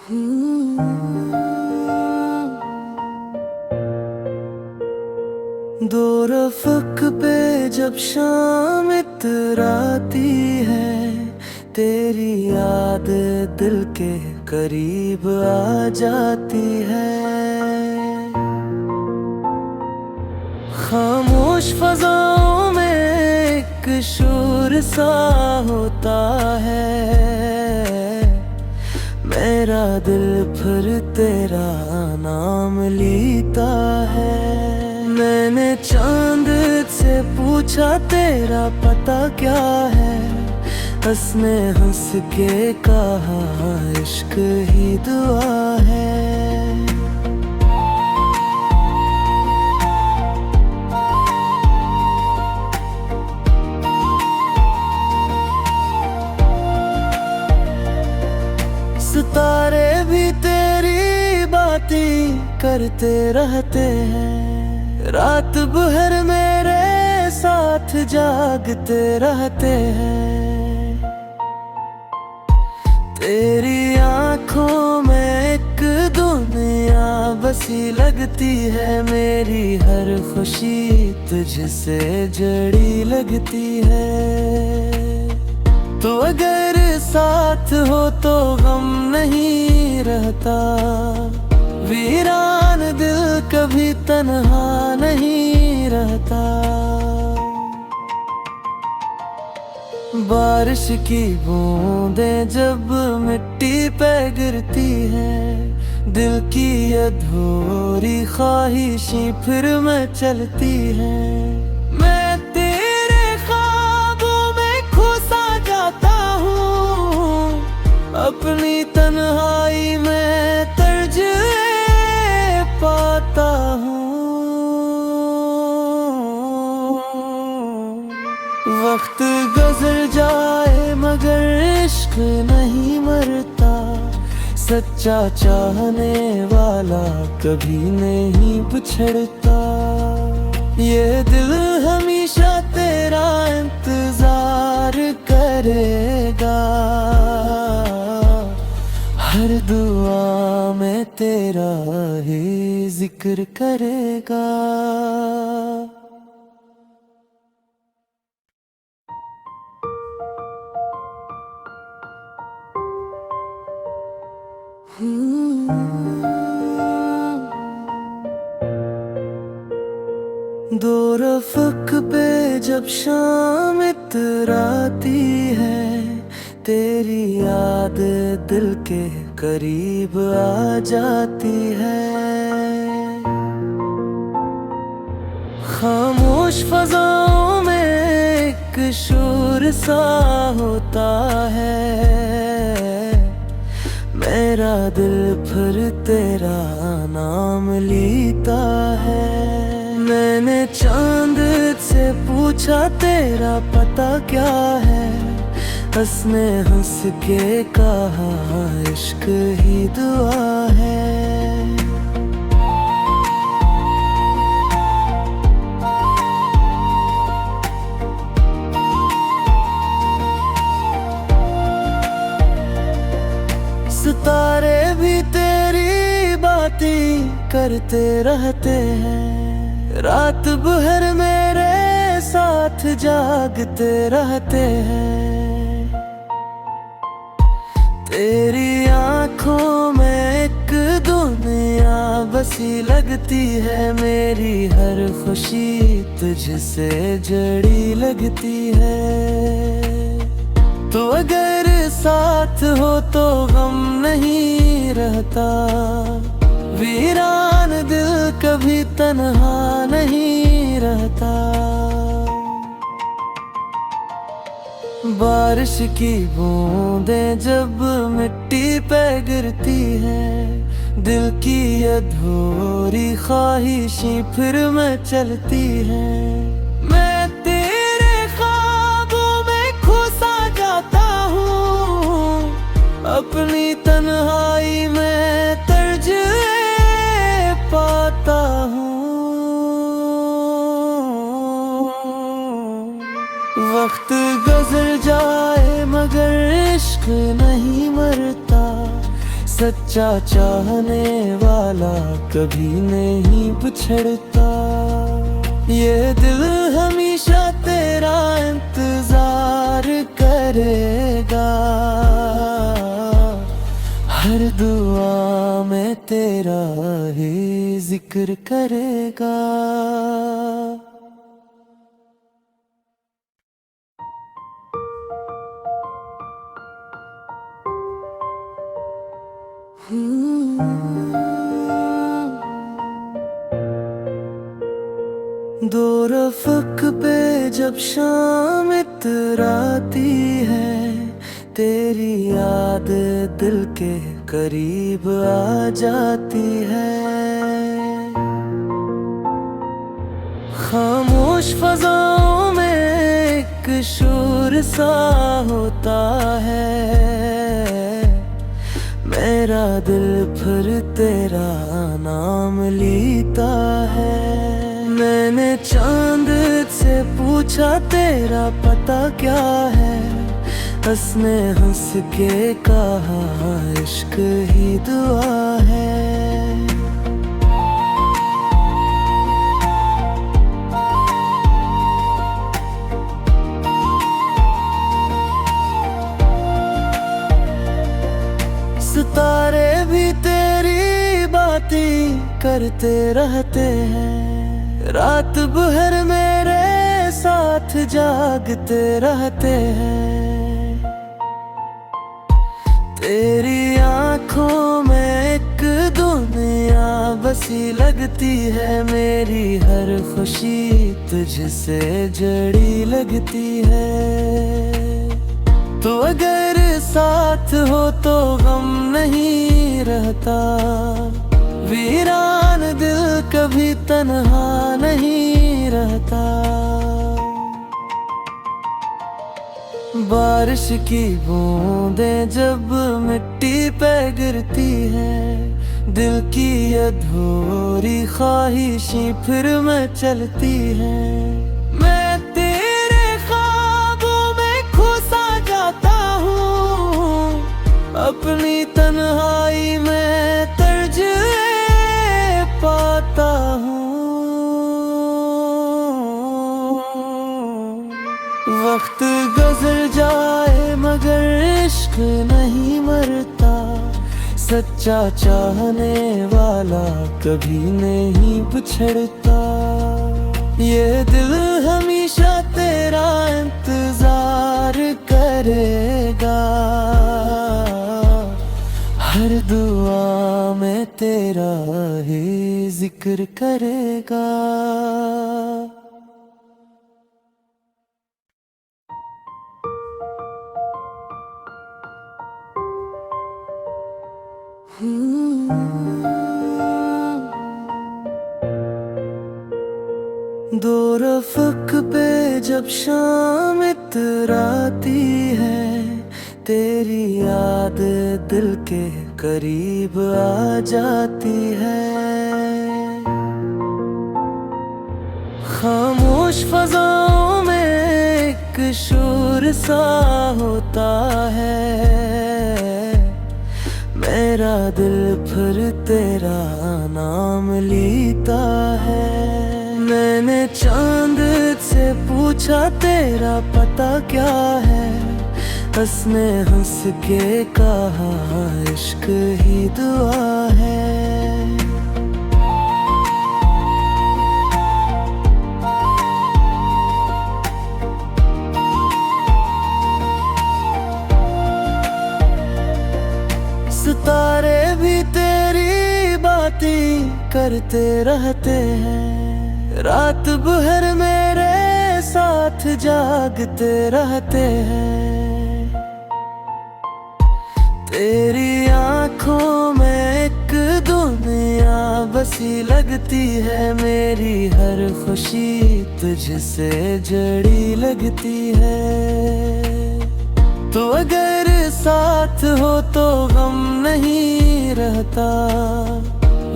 दो रफ़क़ पे जब शाम इतराती है, तेरी याद दिल के करीब आ जाती है। खामोश फ़ज़ाओं में एक शोर सा होता है, मेरा दिल फिर तेरा नाम लेता है। मैंने चांद से पूछा तेरा पता क्या है, हंसने हंस के कहा इश्क ही दुआ है। सितारे भी तेरी बातें करते रहते हैं, रात भर मेरे साथ जागते रहते हैं। तेरी आंखों में एक दुनिया बसी लगती है, मेरी हर खुशी तुझसे जड़ी लगती है। तो अगर साथ हो तो गम नहीं रहता, वीरान दिल कभी तन्हा नहीं रहता। बारिश की बूंदें जब मिट्टी पे गिरती है, दिल की अधूरी ख्वाहिशें फिर में चलती हैं। मैं तेरे ख्वाबों में खो सा जाता हूँ, अपनी तन्हाई में तर्ज पाता हूँ। वक्त गुजर जाए मगर इश्क नहीं मरता, सच्चा चाहने वाला कभी नहीं बिछड़ता। ये दिल हमेशा तेरा इंतजार करेगा, हर दुआ में तेरा ही जिक्र करेगा। दो रफ़क़ पे जब शाम इतराती है, तेरी याद दिल के करीब आ जाती है। खामोश फ़ज़ाओं में एक शोर सा होता है, मेरा दिल फिर तेरा नाम लेता है। मैंने चांद से पूछा तेरा पता क्या है, हंसने हंस के कहा इश्क ही दुआ है। सितारे भी तेरी बातें करते रहते हैं, रात भर मेरे साथ जागते रहते हैं। तेरी आंखों में एक दुनिया बसी लगती है, मेरी हर खुशी तुझसे जड़ी लगती है। तो अगर साथ हो तो गम नहीं रहता, वीरान दिल कभी तन्हा नहीं रहता। बारिश की बूंदें जब मिट्टी पे गिरती हैं, दिल की अधूरी ख्वाहिशें फिर में चलती हैं। मैं तेरे ख्वाबों में खो सा जाता हूँ, अपनी तन्हाई में तर्ज पाता हूँ। वक्त गुजर जाए मगर इश्क नहीं मरता, सच्चा चाहने वाला कभी नहीं बिछड़ता। ये दिल हमेशा तेरा इंतजार करेगा, हर दुआ में तेरा ही जिक्र करेगा। दो रफ़क़ पे जब शाम इतराती है, तेरी याद दिल के करीब आ जाती है। खामोश फ़ज़ाओं में एक शोर सा होता है, मेरा दिल फिर तेरा नाम लेता है। मैंने चांद से पूछा तेरा पता क्या है, उसने हंस के कहा इश्क ही दुआ है। सितारे भी तेरी बातें करते रहते हैं, रात भर मेरे साथ जागते रहते हैं। तेरी आँखों में एक दुनिया बसी लगती है, मेरी हर खुशी तुझसे जड़ी लगती है। तो अगर साथ हो तो गम नहीं रहता, वीरान दिल कभी तन्हा नहीं रहता। बारिश की बूंदें जब मिट्टी पे गिरती है, दिल की अधूरी ख्वाहिशें फिर में चलती है। मैं तेरे ख्वाबों में खोसा जाता हूँ, अपनी तन्हाई में तर्ज पाता हूँ। वक्त गुजर जाए मगर इश्क नहीं मरता, सच्चा चाहने वाला कभी नहीं बिछड़ता। ये दिल हमेशा तेरा इंतजार करेगा, हर दुआ में तेरा ही जिक्र करेगा। दो रफ़क़ पे जब शाम इतराती है, तेरी याद दिल के करीब आ जाती है। खामोश फ़ज़ाओं में एक शोर सा होता है, मेरा दिल फिर तेरा नाम लेता है। मैंने चांद से पूछा तेरा पता क्या है, उसने हंस के कहा इश्क ही दुआ है। सितारे भी तेरी बातें करते रहते हैं, रात भर मेरे साथ जागते रहते हैं। तेरी आँखों में एक दुनिया बसी लगती है, मेरी हर खुशी तुझसे जड़ी लगती है। तो अगर साथ हो तो गम नहीं रहता,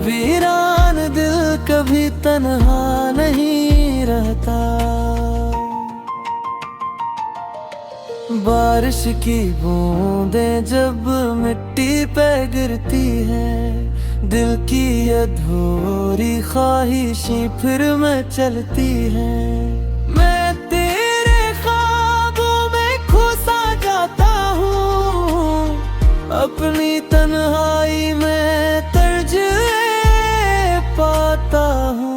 वीरान दिल कभी तन्हा नहीं रहता। बारिश की बूंदें जब मिट्टी पे गिरती है, दिल की अधूरी ख्वाहिशें फिर में चलती है। मैं तेरे ख्वाबों में खो सा जाता हूँ, अपनी तन्हाई में तर्ज पाता हूँ।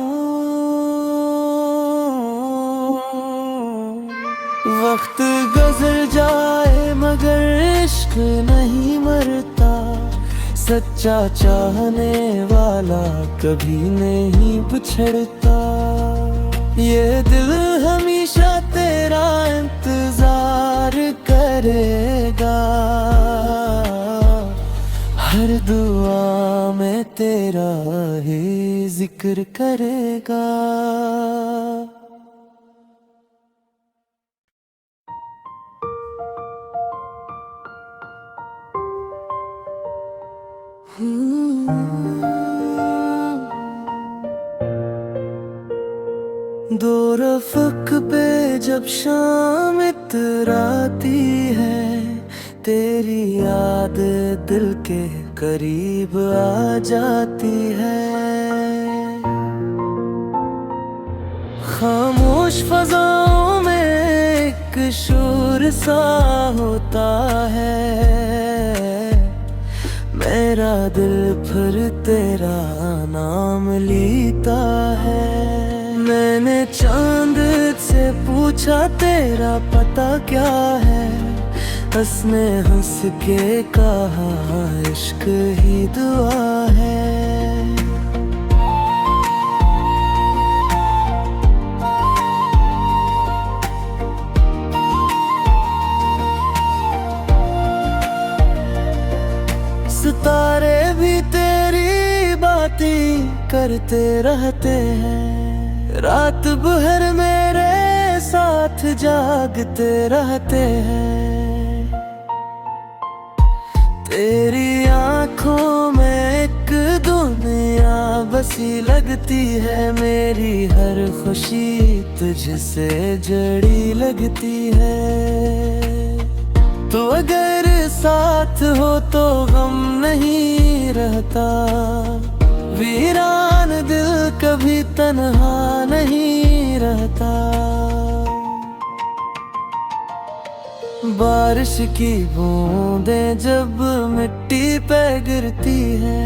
वक्त गुजर जाए मगर इश्क नहीं मरता, सच्चा चाहने वाला कभी नहीं बिछड़ता। ये दिल हमेशा तेरा इंतजार करेगा, हर दुआ में तेरा ही जिक्र करेगा। दो रफ़्क़ पे जब शाम इतराती है, तेरी याद दिल के करीब आ जाती है। खामोश फ़ज़ाओं में एक शोर सा होता है, मेरा दिल फिर तेरा नाम लेता है। मैंने चांद से पूछा तेरा पता क्या है, हंसने हंस के कहा इश्क ही दुआ है। सितारे भी तेरी बातें करते रहते हैं, रात भर मेरे साथ जागते रहते हैं। तेरी आंखों में एक दुनिया बसी लगती है, मेरी हर खुशी तुझसे जड़ी लगती है। तो अगर साथ हो तो गम नहीं रहता, वीरान दिल कभी तन्हा नहीं रहता। बारिश की बूंदें जब मिट्टी पे गिरती है,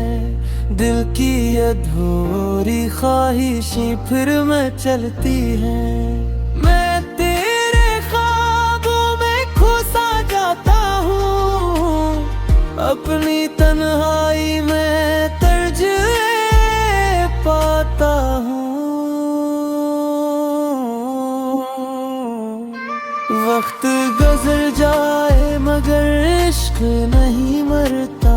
दिल की अधूरी ख्वाहिशें फिर में चलती हैं। मैं तेरे ख्वाबों में खो सा जाता हूँ, अपनी तन्हाई में तर्ज पाता हूँ। वक्त गुजर जाए मगर इश्क नहीं मरता,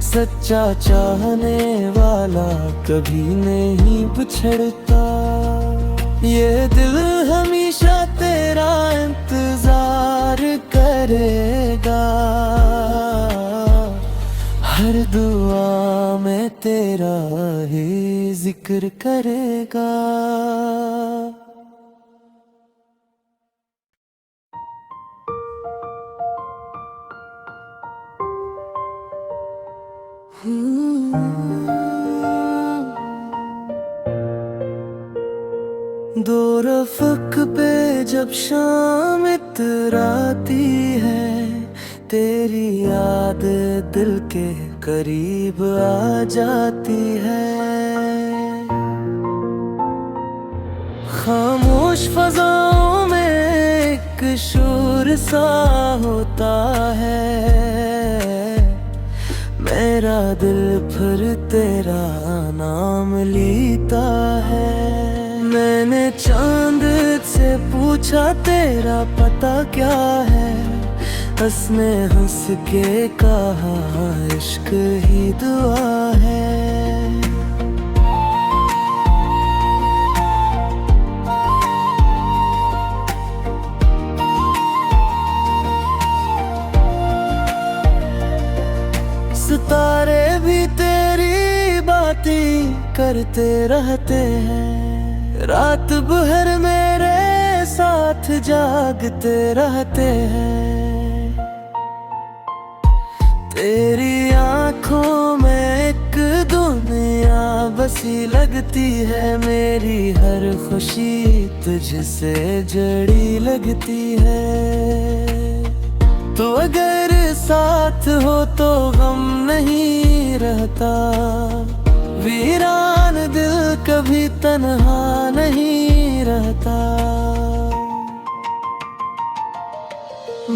सच्चा चाहने वाला कभी नहीं बिछड़ता। ये दिल हमेशा तेरा इंतजार करेगा, हर दुआ में तेरा ही जिक्र करेगा। दो रफ़्क़ पे जब शाम इतराती है, तेरी याद दिल के करीब आ जाती है। खामोश फ़ज़ाओं में एक शोर सा होता है, मेरा दिल फिर तेरा नाम लेता है। मैंने चांद से पूछा तेरा पता क्या है, हंसने हंस के कहा इश्क ही दुआ है। सितारे भी तेरी बातें करते रहते हैं, रात भर मेरे साथ जागते रहते हैं। तेरी आंखों में एक दुनिया बसी लगती है, मेरी हर खुशी तुझसे जड़ी लगती है। तो अगर साथ हो तो गम नहीं रहता, वीरान दिल कभी तन्हा नहीं रहता।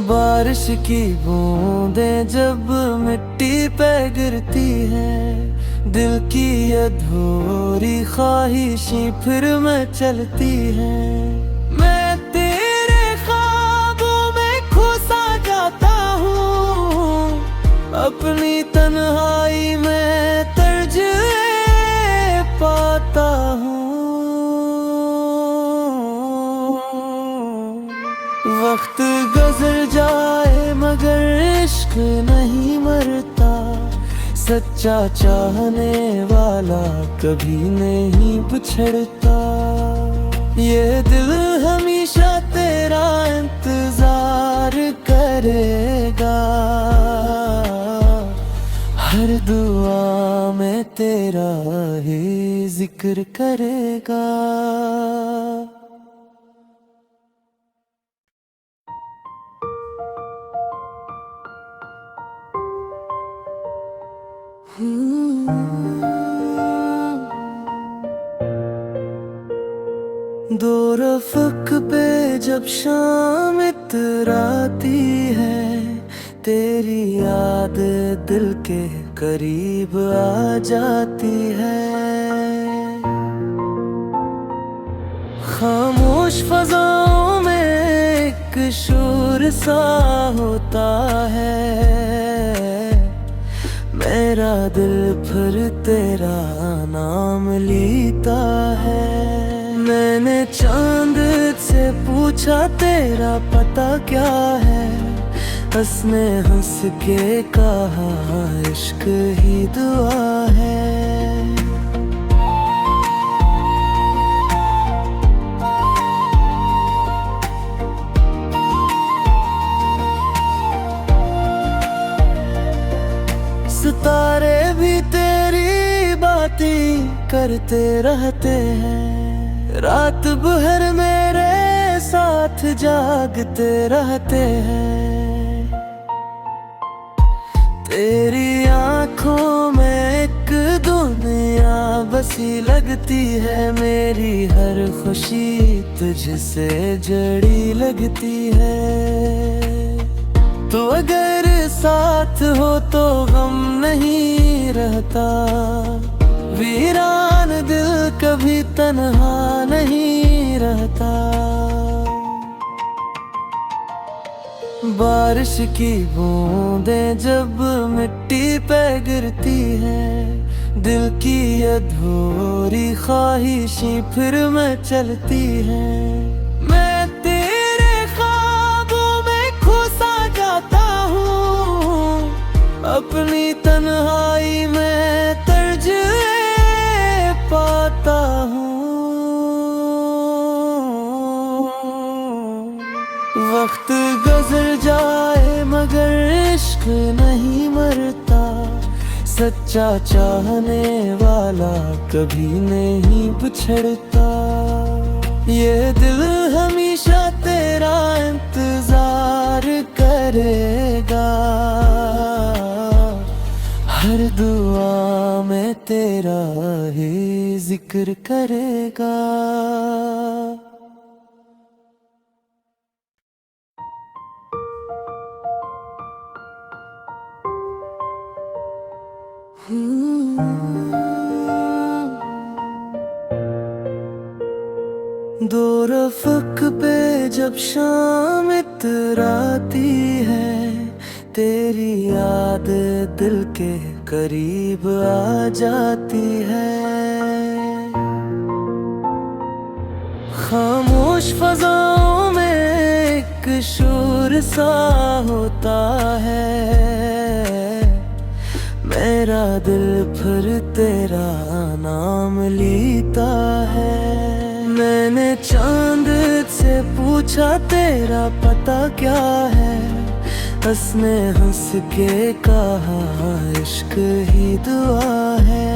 बारिश की बूंदें जब मिट्टी पे गिरती है, दिल की अधूरी ख्वाहिशें फिर में चलती हैं। मैं तेरे ख्वाबों में खो सा जाता हूँ, अपनी तन्हाई में तर्ज पाता हूँ। वक्त गुजर जाए मगर इश्क नहीं मरता, सच्चा चाहने वाला कभी नहीं बिछड़ता। ये दिल हमेशा तेरा इंतजार करेगा, हर दुआ में तेरा ही जिक्र करेगा। दो रफ़्क़ पे जब शाम इतराती है, तेरी याद दिल के करीब आ जाती है। खामोश फ़ज़ाओं में एक शोर सा होता है, मेरा दिल फिर तेरा नाम लेता है। मैंने चांद से पूछा तेरा पता क्या है, उसने हंस के कहा इश्क ही दुआ है। सितारे भी तेरी बातें करते रहते हैं, रात भर मेरे साथ जागते रहते हैं। तेरी आंखों में एक दुनिया बसी लगती है, मेरी हर खुशी तुझसे जड़ी लगती है। तो अगर साथ हो तो गम नहीं रहता, वीरान दिल कभी तन्हा नहीं रहता। बारिश की बूंदें जब मिट्टी पे गिरती हैं, दिल की अधूरी ख्वाहिशें फिर में चलती हैं। मैं तेरे ख्वाबों में खो सा जाता हूँ, अपनी तन्हाई में तर्ज पाता हूँ। वक्त गुजर जाए मगर इश्क नहीं मरता, सच्चा चाहने वाला कभी नहीं बिछड़ता। ये दिल हमेशा तेरा इंतजार करेगा, हर दुआ में तेरा ही जिक्र करेगा। दो रफ़्क़ पे जब शाम इतराती है, तेरी याद दिल के करीब आ जाती है। खामोश फ़ज़ाओं में एक शोर सा होता है, मेरा दिल फिर तेरा नाम लेता है। मैंने चांद से पूछा तेरा पता क्या है, उसने हंस के कहा इश्क ही दुआ है।